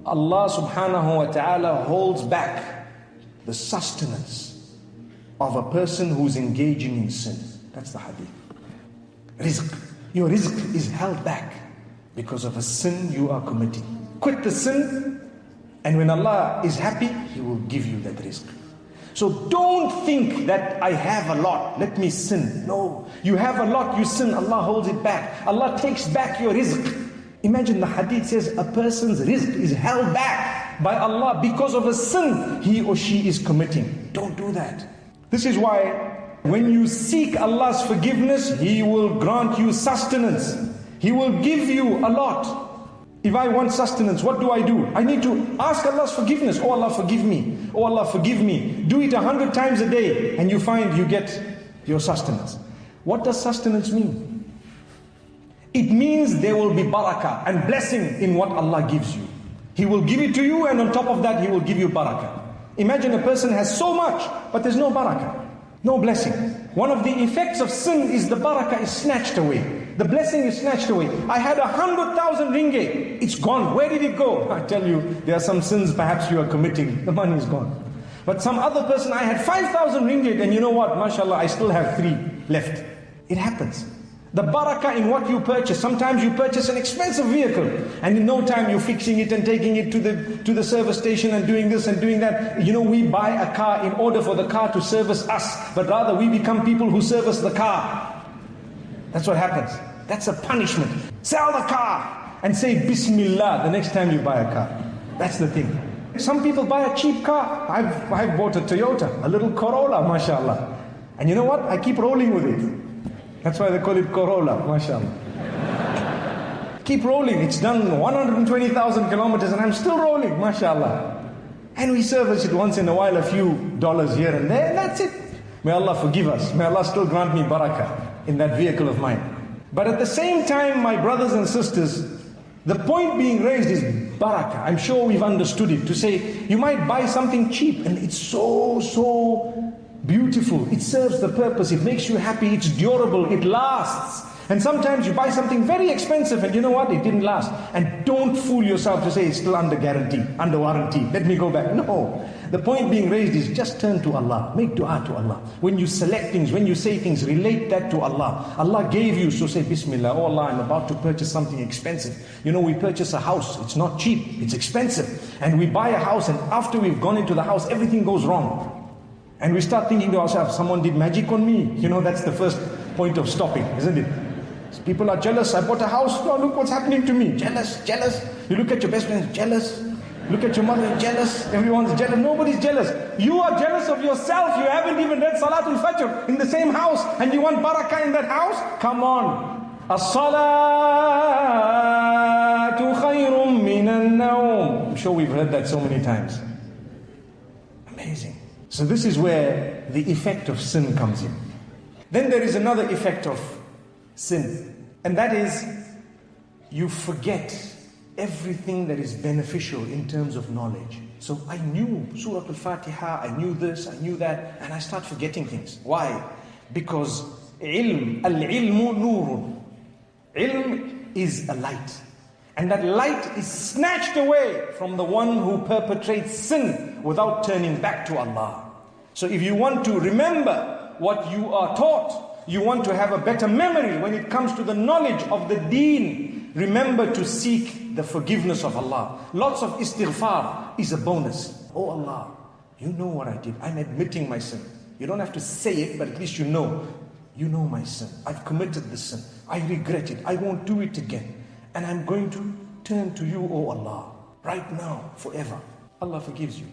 Allah subhanahu wa ta'ala holds back the sustenance of a person who's engaging in sin. That's the hadith. Rizq. Your rizq is held back because of a sin you are committing. Quit the sin, and when Allah is happy, He will give you that rizq. So don't think that I have a lot, let me sin. No, you have a lot, you sin, Allah holds it back. Allah takes back your rizq. Imagine the hadith says a person's rizq is held back by Allah because of a sin he or she is committing. Don't do that. This is why when you seek Allah's forgiveness, He will grant you sustenance. He will give you a lot. If I want sustenance, what do? I need to ask Allah's forgiveness. Oh Allah, forgive me. Oh Allah, forgive me. Do it 100 times a day and you find you get your sustenance. What does sustenance mean? It means there will be barakah and blessing in what Allah gives you. He will give it to you, and on top of that He will give you barakah. Imagine a person has so much, but there's no barakah, no blessing. One of the effects of sin is the barakah is snatched away. The blessing is snatched away. I had 100,000 ringgit. It's gone. Where did it go? I tell you, there are some sins perhaps you are committing. The money is gone. But some other person, I had 5,000 ringgit, and you know what? MashaAllah, I still have 3 left. It happens. The barakah in what you purchase. Sometimes you purchase an expensive vehicle, and in no time you're fixing it and taking it to the service station and doing this and doing that. You know, we buy a car in order for the car to service us, but rather we become people who service the car. That's what happens. That's a punishment. Sell the car and say Bismillah the next time you buy a car. That's the thing. Some people buy a cheap car. I've bought a Toyota, a little Corolla, mashallah. And you know what? I keep rolling with it. That's why they call it Corolla, mashallah. Keep rolling. It's done 120,000 kilometers and I'm still rolling, mashallah. And we service it once in a while, a few dollars here and there, and that's it. May Allah forgive us. May Allah still grant me barakah in that vehicle of mine. But at the same time, my brothers and sisters, the point being raised is barakah. I'm sure we've understood it. To say, you might buy something cheap and it's so beautiful. It serves the purpose. It makes you happy. It's durable. It lasts. And sometimes you buy something very expensive and you know what? It didn't last. And don't fool yourself to say it's still under guarantee, under warranty. Let me go back. No. The point being raised is just turn to Allah. Make dua to Allah. When you select things, when you say things, relate that to Allah. Allah gave you, so say Bismillah. Oh Allah, I'm about to purchase something expensive. You know, we purchase a house. It's not cheap. It's expensive. And we buy a house, and after we've gone into the house, everything goes wrong. And we start thinking to ourselves, someone did magic on me. You know, that's the first point of stopping, isn't it? People are jealous. I bought a house. Oh, look what's happening to me. Jealous. You look at your best friend, jealous. Look at your mother, jealous. Everyone's jealous. Nobody's jealous. You are jealous of yourself. You haven't even read Salatul Fajr in the same house, and you want barakah in that house? Come on. As-salatu khayrun minan nawm. I'm sure we've heard that so many times. Amazing. So this is where the effect of sin comes in. Then there is another effect of sin, and that is you forget everything that is beneficial in terms of knowledge. So I knew Surah Al-Fatiha, I knew this, I knew that, and I start forgetting things. Why? Because al-ilmu nurun. Ilm is a light, and that light is snatched away from the one who perpetrates sin without turning back to Allah. So if you want to remember what you are taught, you want to have a better memory when it comes to the knowledge of the deen, remember to seek the forgiveness of Allah. Lots of istighfar is a bonus. Oh Allah, you know what I did. I'm admitting my sin. You don't have to say it, but at least you know. You know my sin. I've committed this sin. I regret it. I won't do it again. And I'm going to turn to you, oh Allah, right now, forever. Allah forgives you.